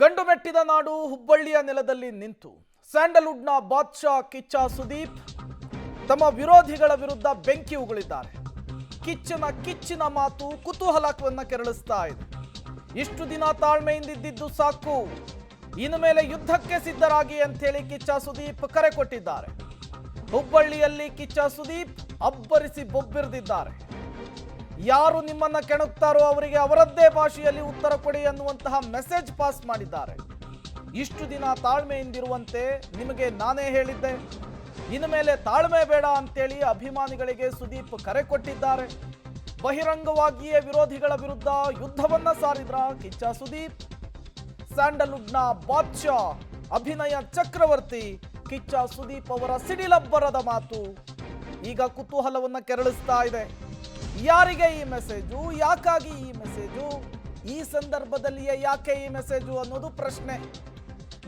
ಗಂಡು ಮೆಟ್ಟಿದ ನಾಡು ಹುಬ್ಬಳ್ಳಿಯ ನೆಲದಲ್ಲಿ ನಿಂತು ಸ್ಯಾಂಡಲ್ವುಡ್ನ ಬಾದ್ಶಾ ಕಿಚ್ಚ ಸುದೀಪ್ ತಮ್ಮ ವಿರೋಧಿಗಳ ವಿರುದ್ಧ ಬೆಂಕಿ ಉಗುಳಿದ್ದಾರೆ. ಕಿಚ್ಚಿನ ಮಾತು ಕುತೂಹಲವನ್ನು ಕೆರಳಿಸ್ತಾ ಇದೆ. ಇಷ್ಟು ದಿನ ತಾಳ್ಮೆಯಿಂದಿದ್ದು ಸಾಕು, ಇನ್ನು ಮೇಲೆ ಯುದ್ಧಕ್ಕೆ ಸಿದ್ಧರಾಗಿ ಅಂತೇಳಿ ಕಿಚ್ಚ ಸುದೀಪ್ ಕರೆ ಕೊಟ್ಟಿದ್ದಾರೆ. ಹುಬ್ಬಳ್ಳಿಯಲ್ಲಿ ಕಿಚ್ಚ ಸುದೀಪ್ ಅಬ್ಬರಿಸಿ ಬೊಬ್ಬಿರಿದಿದ್ದಾರೆ. ಯಾರು ನಿಮ್ಮನ್ನ ಕೆಣಕ್ತಾರೋ ಅವರಿಗೆ ಅವರದ್ದೇ ಭಾಷೆಯಲ್ಲಿ ಉತ್ತರ ಕೊಡಿ ಅನ್ನುವಂತಹ ಮೆಸೇಜ್ ಪಾಸ್ ಮಾಡಿದ್ದಾರೆ. ಇಷ್ಟು ದಿನ ತಾಳ್ಮೆಯಿಂದಿರುವಂತೆ ನಿಮಗೆ ನಾನೇ ಹೇಳಿದ್ದೆ, ಇನ್ನು ಮೇಲೆ ತಾಳ್ಮೆ ಬೇಡ ಅಂತೇಳಿ ಅಭಿಮಾನಿಗಳಿಗೆ ಸುದೀಪ್ ಕರೆ ಕೊಟ್ಟಿದ್ದಾರೆ. ಬಹಿರಂಗವಾಗಿಯೇ ವಿರೋಧಿಗಳ ವಿರುದ್ಧ ಯುದ್ಧವನ್ನ ಸಾರಿದ್ರ ಕಿಚ್ಚ ಸುದೀಪ್. ಸ್ಯಾಂಡಲ್ವುಡ್ನ ಬಾದ್ಶಾ, ಅಭಿನಯ ಚಕ್ರವರ್ತಿ ಕಿಚ್ಚ ಸುದೀಪ್ ಅವರ ಸಿಡಿಲಬ್ಬರದ ಮಾತು ಈಗ ಕುತೂಹಲವನ್ನ ಕೆರಳಿಸ್ತಾ ಇದೆ. ಯಾರಿಗೆ ಈ ಮೆಸೇಜು, ಯಾಕಾಗಿ ಈ ಮೆಸೇಜು, ಈ ಸಂದರ್ಭದಲ್ಲಿಯೇ ಯಾಕೆ ಈ ಮೆಸೇಜು ಅನ್ನೋದು ಪ್ರಶ್ನೆ.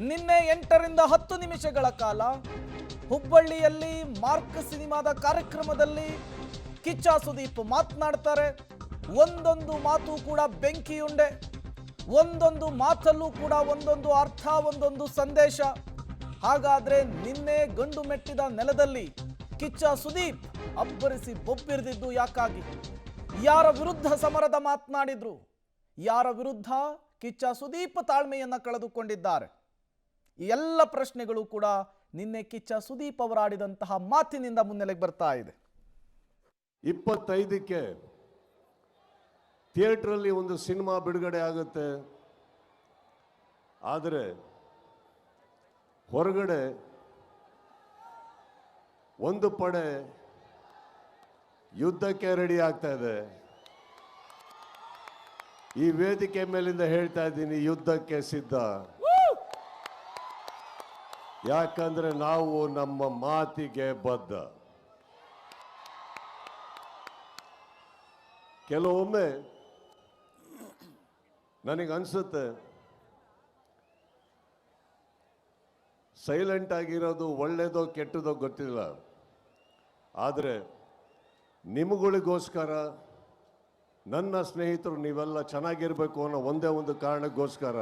ನಿನ್ನೆ 8 ರಿಂದ 10 ನಿಮಿಷಗಳ ಕಾಲ ಹುಬ್ಬಳ್ಳಿಯಲ್ಲಿ ಮಾರ್ಕ್ ಸಿನಿಮಾದ ಕಾರ್ಯಕ್ರಮದಲ್ಲಿ ಕಿಚ್ಚ ಸುದೀಪ್ ಮಾತನಾಡ್ತಾರೆ. ಒಂದೊಂದು ಮಾತು ಕೂಡ ಬೆಂಕಿಯುಂಡೆ, ಒಂದೊಂದು ಮಾತಲ್ಲೂ ಕೂಡ ಒಂದೊಂದು ಅರ್ಥ, ಒಂದೊಂದು ಸಂದೇಶ. ಹಾಗಾದ್ರೆ ನಿನ್ನೆ ಗಂಡು ಮೆಟ್ಟಿದ ನೆಲದಲ್ಲಿ ಕಿಚ್ಚ ಸುದೀಪ್ ಅಬ್ಬರಿಸಿ ಬೊಬ್ಬಿರಿದಿದ್ದು ಯಾಕಾಗಿ? ಯಾರ ವಿರುದ್ಧ ಸಮರದ ಮಾತನಾಡಿದ್ರು? ಯಾರ ವಿರುದ್ಧ ಕಿಚ್ಚ ಸುದೀಪ್ ತಾಳ್ಮೆಯನ್ನ ಕಳೆದುಕೊಂಡಿದ್ದಾರೆ? ಈ ಎಲ್ಲ ಪ್ರಶ್ನೆಗಳು ಕೂಡ ನಿನ್ನೆ ಕಿಚ್ಚ ಸುದೀಪ್ ಅವರಾಡಿದಂತಹ ಮಾತಿನಿಂದ ಮುನ್ನೆಲೆಗೆ ಬರ್ತಾ ಇದೆ. 25ಕ್ಕೆ ಥಿಯೇಟ್ರಲ್ಲಿ ಒಂದು ಸಿನಿಮಾ ಬಿಡುಗಡೆ ಆಗುತ್ತೆ, ಆದರೆ ಹೊರಗಡೆ ಒಂದು ಪಡೆ ಯುದ್ಧಕ್ಕೆ ರೆಡಿ ಆಗ್ತಾ ಇದೆ. ಈ ವೇದಿಕೆ ಮೇಲಿಂದ ಹೇಳ್ತಾ ಇದ್ದೀನಿ, ಯುದ್ಧಕ್ಕೆ ಸಿದ್ಧ. ಯಾಕಂದ್ರೆ ನಾವು ನಮ್ಮ ಮಾತಿಗೆ ಬದ್ಧ. ಕೆಲವೊಮ್ಮೆ ನನಗನ್ಸುತ್ತೆ, ಸೈಲೆಂಟ್ ಆಗಿರೋದು ಒಳ್ಳೆಯದೋ ಕೆಟ್ಟದೋ ಗೊತ್ತಿಲ್ಲ, ಆದರೆ ನಿಮಗಳಿಗೋಸ್ಕರ, ನನ್ನ ಸ್ನೇಹಿತರು ನೀವೆಲ್ಲ ಚೆನ್ನಾಗಿರಬೇಕು ಅನ್ನೋ ಒಂದೇ ಒಂದು ಕಾರಣಕ್ಕೋಸ್ಕರ,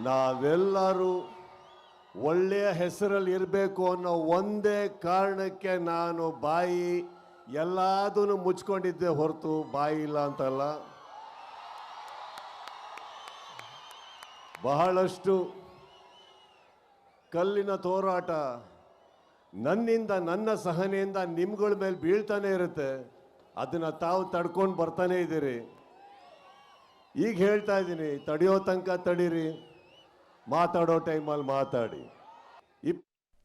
ನಾವೆಲ್ಲರೂ ಒಳ್ಳೆಯ ಹೆಸರಲ್ಲಿ ಇರಬೇಕು ಅನ್ನೋ ಒಂದೇ ಕಾರಣಕ್ಕೆ ನಾನು ಬಾಯಿ ಎಲ್ಲದನ್ನು ಮುಚ್ಕೊಂಡಿದ್ದೆ ಹೊರತು ಬಾಯಿ ಇಲ್ಲ ಅಂತಲ್ಲ. ಬಹಳಷ್ಟು ಕಲ್ಲಿನ ತೋರಾಟ ನನ್ನಿಂದ, ನನ್ನ ಸಹನೆಯಿಂದ ನಿಮ್ಗಳ ಮೇಲೆ ಬೀಳ್ತಾನೆ ಇರುತ್ತೆ. ಅದನ್ನ ತಾವು ತಡ್ಕೊಂಡು ಬರ್ತಾನೆ ಇದ್ದೀರಿ. ಈಗ ಹೇಳ್ತಾ ಇದ್ದೀನಿ, ತಡೆಯೋ ತನಕ ತಡೀರಿ, ಮಾತಾಡೋ ಟೈಮಲ್ಲಿ ಮಾತಾಡಿ.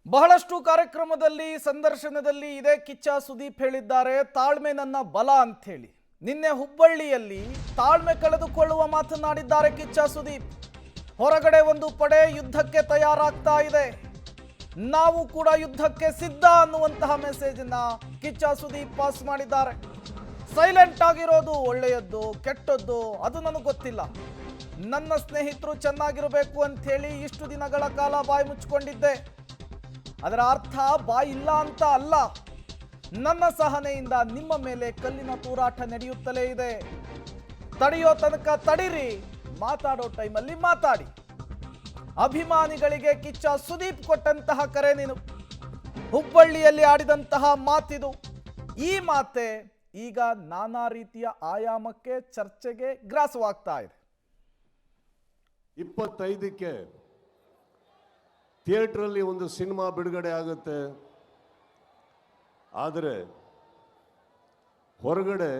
ಬಹಳಷ್ಟು ಕಾರ್ಯಕ್ರಮದಲ್ಲಿ, ಸಂದರ್ಶನದಲ್ಲಿ ಇದೇ ಕಿಚ್ಚ ಸುದೀಪ್ ಹೇಳಿದ್ದಾರೆ, ತಾಳ್ಮೆ ನನ್ನ ಬಲ ಅಂತ ಹೇಳಿ. ನಿನ್ನೆ ಹುಬ್ಬಳ್ಳಿಯಲ್ಲಿ ತಾಳ್ಮೆ ಕಳೆದುಕೊಳ್ಳುವ ಮಾತನಾಡಿದ್ದಾರೆ ಕಿಚ್ಚ ಸುದೀಪ್. ಹೊರಗಡೆ ಒಂದು ಪಡೆ ಯುದ್ಧಕ್ಕೆ ತಯಾರಾಗ್ತಾ ಇದೆ, ನಾವು ಕೂಡ ಯುದ್ಧಕ್ಕೆ ಸಿದ್ಧ ಅನ್ನುವಂತಹ ಮೆಸೇಜನ್ನ ಕಿಚ್ಚ ಸುದೀಪ್ ಪಾಸ್ ಮಾಡಿದ್ದಾರೆ. ಸೈಲೆಂಟ್ ಆಗಿರೋದು ಒಳ್ಳೆಯದ್ದು ಕೆಟ್ಟದ್ದು ಅದು ನನಗೆ ಗೊತ್ತಿಲ್ಲ. ನನ್ನ ಸ್ನೇಹಿತರು ಚೆನ್ನಾಗಿರಬೇಕು ಅಂತ ಹೇಳಿ ಇಷ್ಟು ದಿನಗಳ ಕಾಲ ಬಾಯಿ ಮುಚ್ಚಿಕೊಂಡಿದ್ದೆ. ಅದರ ಅರ್ಥ ಬಾಯಿ ಇಲ್ಲ ಅಂತ ಅಲ್ಲ. ನನ್ನ ಸಹನೆಯಿಂದ ನಿಮ್ಮ ಮೇಲೆ ಕಲ್ಲಿನ ತೂರಾಟ ನಡೆಯುತ್ತಲೇ ಇದೆ. ತಡೆಯೋ ತನಕ ತಡೀರಿ, ಮಾತಾಡೋ ಟೈಮಲ್ಲಿ ಮಾತಾಡಿ. ಅಭಿಮಾನಿಗಳಿಗೆ ಕಿಚ್ಚ ಸುದೀಪ್ ಕೊಟ್ಟಂತಹ ಕರೆ ನೀನು. ಹುಬ್ಬಳ್ಳಿಯಲ್ಲಿ ಆಡಿದಂತಹ ಮಾತಿದು. ಈ ಮಾತೆ ಈಗ ನಾನಾ ರೀತಿಯ ಆಯಾಮಕ್ಕೆ, ಚರ್ಚೆಗೆ ಗ್ರಾಸವಾಗ್ತಾ ಇದೆ. 25ಕ್ಕೆ ಥಿಯೇಟ್ರಲ್ಲಿ ಒಂದು ಸಿನಿಮಾ ಬಿಡುಗಡೆ ಆಗುತ್ತೆ, ಆದರೆ ಹೊರಗಡೆ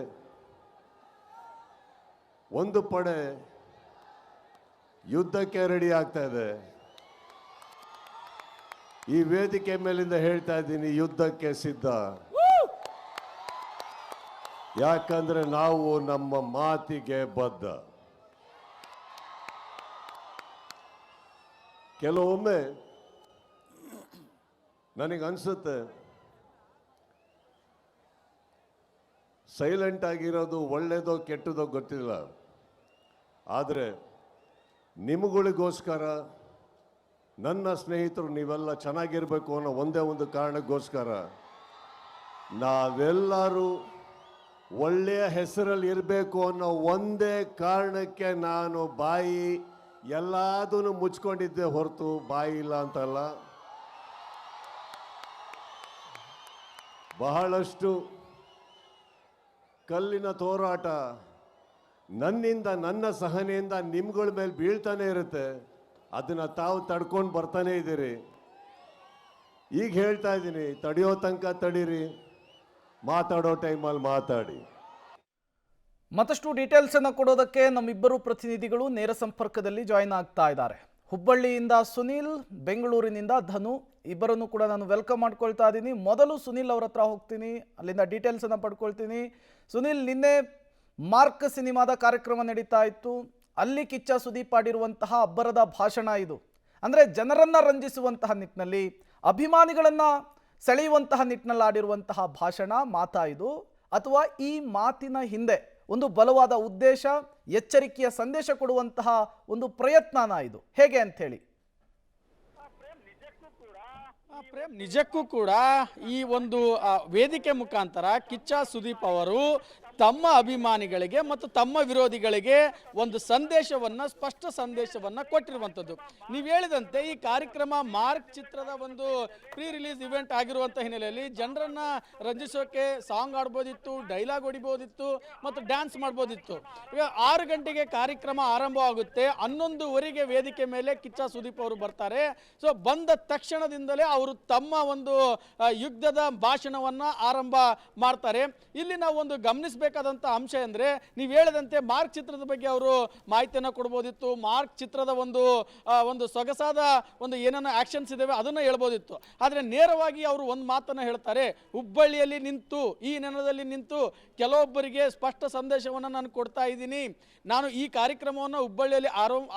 ಒಂದು ಪಡೆ ಯುದ್ಧಕ್ಕೆ ರೆಡಿ ಆಗ್ತಾ ಇದೆ. ಈ ವೇದಿಕೆ ಮೇಲಿಂದ ಹೇಳ್ತಾ ಇದ್ದೀನಿ, ಯುದ್ಧಕ್ಕೆ ಸಿದ್ಧ. ಯಾಕಂದ್ರೆ ನಾವು ನಮ್ಮ ಮಾತಿಗೆ ಬದ್ಧ. ಕೆಲವೊಮ್ಮೆ ನನಗನ್ಸುತ್ತೆ, ಸೈಲೆಂಟ್ ಆಗಿರೋದು ಒಳ್ಳೆಯದೋ ಕೆಟ್ಟದೋ ಗೊತ್ತಿಲ್ಲ, ಆದರೆ ನಿಮಗಳಿಗೋಸ್ಕರ, ನನ್ನ ಸ್ನೇಹಿತರು ನೀವೆಲ್ಲ ಚೆನ್ನಾಗಿರಬೇಕು ಅನ್ನೋ ಒಂದೇ ಒಂದು ಕಾರಣಕ್ಕೋಸ್ಕರ, ನಾವೆಲ್ಲರೂ ಒಳ್ಳೆಯ ಹೆಸರಲ್ಲಿ ಇರಬೇಕು ಅನ್ನೋ ಒಂದೇ ಕಾರಣಕ್ಕೆ ನಾನು ಬಾಯಿ ಎಲ್ಲದನ್ನು ಮುಚ್ಕೊಂಡಿದ್ದೆ ಹೊರತು ಬಾಯಿ ಇಲ್ಲ ಅಂತಲ್ಲ. ಬಹಳಷ್ಟು ಕಲ್ಲಿನ ತೋರಾಟ ನನ್ನಿಂದ, ನನ್ನ ಸಹನೆಯಿಂದ ನಿಮ್ಗಳ ಮೇಲೆ ಬೀಳ್ತಾನೆ ಇರುತ್ತೆ. ಅದನ್ನ ತಾವು ತಡ್ಕೊಂಡು ಬರ್ತಾನೆ ಇದ್ದೀರಿ. ಈಗ ಹೇಳ್ತಾ ಇದ್ದೀನಿ, ತಡೆಯೋ ತನಕ ತಡೀರಿ, ಮಾತಾಡೋ ಟೈಮಲ್ಲಿ ಮಾತಾಡಿ. ಮತ್ತಷ್ಟು ಡೀಟೇಲ್ಸ್ ಅನ್ನು ಕೊಡೋದಕ್ಕೆ ನಮ್ಮಿಬ್ಬರು ಪ್ರತಿನಿಧಿಗಳು ನೇರ ಸಂಪರ್ಕದಲ್ಲಿ ಜಾಯಿನ್ ಆಗ್ತಾ ಇದ್ದಾರೆ. ಹುಬ್ಬಳ್ಳಿಯಿಂದ ಸುನಿಲ್, ಬೆಂಗಳೂರಿನಿಂದ ಧನು, ಇಬ್ಬರನ್ನು ಕೂಡ ನಾನು ವೆಲ್ಕಮ್ ಮಾಡ್ಕೊಳ್ತಾ ಇದ್ದೀನಿ. ಮೊದಲು ಸುನಿಲ್ ಅವ್ರ ಹತ್ರ ಹೋಗ್ತೀನಿ, ಅಲ್ಲಿಂದ ಡೀಟೇಲ್ಸ್ ಅನ್ನು ಪಡ್ಕೊಳ್ತೀನಿ. ಸುನಿಲ್, ನಿನ್ನೆ ಮಾರ್ಕ್ ಸಿನಿಮಾದ ಕಾರ್ಯಕ್ರಮ ನಡೀತಾ ಇತ್ತು. ಅಲ್ಲಿ ಕಿಚ್ಚ ಸುದೀಪ್ ಆಡಿರುವಂತಹ ಅಬ್ಬರದ ಭಾಷಣ ಇದು. ಅಂದರೆ ಜನರನ್ನ ರಂಜಿಸುವಂತಹ ನಿಟ್ಟಿನಲ್ಲಿ, ಅಭಿಮಾನಿಗಳನ್ನ ಸೆಳೆಯುವಂತಹ ನಿಟ್ಟಿನಲ್ಲಿ ಆಡಿರುವಂತಹ ಭಾಷಣ, ಮಾತಾ ಇದು, ಅಥವಾ ಈ ಮಾತಿನ ಹಿಂದೆ ಒಂದು ಬಲವಾದ ಉದ್ದೇಶ, ಎಚ್ಚರಿಕೆಯ ಸಂದೇಶ ಕೊಡುವಂತಹ ಒಂದು ಪ್ರಯತ್ನನ ಇದು, ಹೇಗೆ ಅಂತ ಹೇಳಿ? ಪ್ರೇಮ್, ನಿಜಕ್ಕೂ ಕೂಡ ಈ ಒಂದು ವೇದಿಕೆ ಮುಖಾಂತರ ಕಿಚ್ಚ ಸುದೀಪ್ ಅವರು ತಮ್ಮ ಅಭಿಮಾನಿಗಳಿಗೆ ಮತ್ತು ತಮ್ಮ ವಿರೋಧಿಗಳಿಗೆ ಒಂದು ಸಂದೇಶವನ್ನು, ಸ್ಪಷ್ಟ ಸಂದೇಶವನ್ನು ಕೊಟ್ಟಿರುವಂಥದ್ದು. ನೀವು ಹೇಳಿದಂತೆ ಈ ಕಾರ್ಯಕ್ರಮ ಮಾರ್ಕ್ ಚಿತ್ರದ ಒಂದು ಪ್ರೀ ರಿಲೀಸ್ ಇವೆಂಟ್ ಆಗಿರುವಂಥ ಹಿನ್ನೆಲೆಯಲ್ಲಿ ಜನರನ್ನ ರಂಜಿಸೋಕೆ ಸಾಂಗ್ ಆಡ್ಬೋದಿತ್ತು, ಡೈಲಾಗ್ ಹೊಡಿಬೋದಿತ್ತು ಮತ್ತು ಡ್ಯಾನ್ಸ್ ಮಾಡ್ಬೋದಿತ್ತು. ಈಗ 6 ಗಂಟೆಗೆ ಕಾರ್ಯಕ್ರಮ ಆರಂಭವಾಗುತ್ತೆ, 11:15 ವೇದಿಕೆ ಮೇಲೆ ಕಿಚ್ಚ ಸುದೀಪ್ ಅವರು ಬರ್ತಾರೆ. ಸೊ ಬಂದ ತಕ್ಷಣದಿಂದಲೇ ಅವರು ತಮ್ಮ ಒಂದು ಯುದ್ಧದ ಭಾಷಣವನ್ನು ಆರಂಭ ಮಾಡ್ತಾರೆ. ಇಲ್ಲಿ ನಾವು ಒಂದು ಗಮನಿಸಬೇಕಾದಂಥ ಅಂಶ ಅಂದರೆ, ನೀವು ಹೇಳಿದಂತೆ ಮಾರ್ಕ್ ಚಿತ್ರದ ಬಗ್ಗೆ ಅವರು ಮಾಹಿತಿಯನ್ನು ಕೊಡ್ಬೋದಿತ್ತು. ಮಾರ್ಕ್ ಚಿತ್ರದ ಒಂದು ಸೊಗಸಾದ ಒಂದು ಏನೇನೋ ಆಕ್ಷನ್ಸ್ ಇದಾವೆ ಅದನ್ನು ಹೇಳ್ಬೋದಿತ್ತು. ಆದರೆ ನೇರವಾಗಿ ಅವರು ಒಂದು ಮಾತನ್ನು ಹೇಳ್ತಾರೆ, ಹುಬ್ಬಳ್ಳಿಯಲ್ಲಿ ನಿಂತು, ಈ ನೆನದಲ್ಲಿ ನಿಂತು ಕೆಲವೊಬ್ಬರಿಗೆ ಸ್ಪಷ್ಟ ಸಂದೇಶವನ್ನು ನಾನು ಕೊಡ್ತಾ ಇದ್ದೀನಿ. ನಾನು ಈ ಕಾರ್ಯಕ್ರಮವನ್ನು ಹುಬ್ಬಳ್ಳಿಯಲ್ಲಿ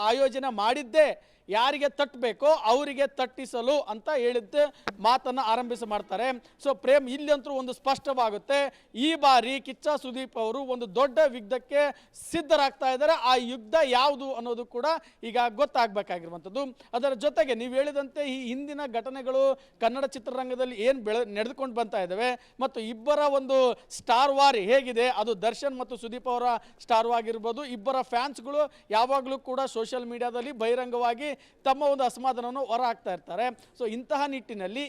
ಆಯೋಜನೆ ಮಾಡಿದ್ದೆ ಯಾರಿಗೆ ತಟ್ಟಬೇಕೋ ಅವರಿಗೆ ತಟ್ಟಿಸಲು ಅಂತ ಹೇಳಿದ್ದೆ ಮಾತನ್ನು ಆರಂಭಿಸಿ ಮಾಡ್ತಾರೆ. ಸೊ ಪ್ರೇಮ್, ಇಲ್ಲಂತೂ ಒಂದು ಸ್ಪಷ್ಟವಾಗುತ್ತೆ, ಈ ಬಾರಿ ಕಿಚ್ಚ ಸುದೀಪ್ ಅವರು ಒಂದು ದೊಡ್ಡ ಯುದ್ಧಕ್ಕೆ ಸಿದ್ಧರಾಗ್ತಾ ಇದ್ದಾರೆ. ಆ ಯುದ್ಧ ಯಾವುದು ಅನ್ನೋದು ಕೂಡ ಈಗ ಗೊತ್ತಾಗಬೇಕಾಗಿರುವಂಥದ್ದು. ಅದರ ಜೊತೆಗೆ ನೀವು ಹೇಳಿದಂತೆ ಈ ಹಿಂದಿನ ಘಟನೆಗಳು ಕನ್ನಡ ಚಿತ್ರರಂಗದಲ್ಲಿ ಏನು ನಡೆದುಕೊಂಡು ಬರ್ತಾ ಇದ್ದಾವೆ ಮತ್ತು ಇಬ್ಬರ ಒಂದು ಸ್ಟಾರ್ ವಾರ್ ಹೇಗಿದೆ, ಅದು ದರ್ಶನ್ ಮತ್ತು ಸುದೀಪ್ ಅವರ ಸ್ಟಾರ್ ಆಗಿರ್ಬೋದು. ಇಬ್ಬರ ಫ್ಯಾನ್ಸ್ಗಳು ಯಾವಾಗಲೂ ಕೂಡ ಸೋಷಿಯಲ್ ಮೀಡಿಯಾದಲ್ಲಿ ಬಹಿರಂಗವಾಗಿ ತಮ್ಮ ಒಂದು ಅಸಮಾಧಾನವನ್ನು ಹೊರ ಹಾಕ್ತಾ ಇರ್ತಾರೆ. ಸೊ ಇಂತಹ ನಿಟ್ಟಿನಲ್ಲಿ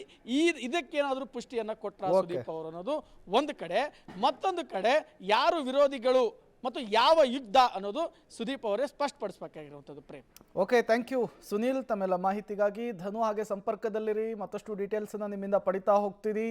ಇದಕ್ಕೇನಾದರೂ ಪುಷ್ಟಿಯನ್ನು ಕೊಟ್ಟರ ಸುದೀಪ್ ಅವರು ಅನ್ನೋದು ಒಂದು ಕಡೆ. ಮತ್ತೊಂದು ಕಡೆ ಯಾರು ವಿರೋಧಿಗಳು ಮತ್ತು ಯಾವ ಯುದ್ಧ ಅನ್ನೋದು ಸುದೀಪ್ ಅವರೇ ಸ್ಪಷ್ಟಪಡಿಸಬೇಕಾಗಿರುವಂಥದ್ದು. Prem, okay, thank you Sunil, ತಮ್ಮೆಲ್ಲ ಮಾಹಿತಿಗಾಗಿ. ಧನು ಹಾಗೆ ಸಂಪರ್ಕದಲ್ಲಿರಿ, ಮತ್ತಷ್ಟು ಡೀಟೇಲ್ಸನ್ನು ನಿಮ್ಮಿಂದ ಪಡಿತಾ ಹೋಗ್ತೀರಿ.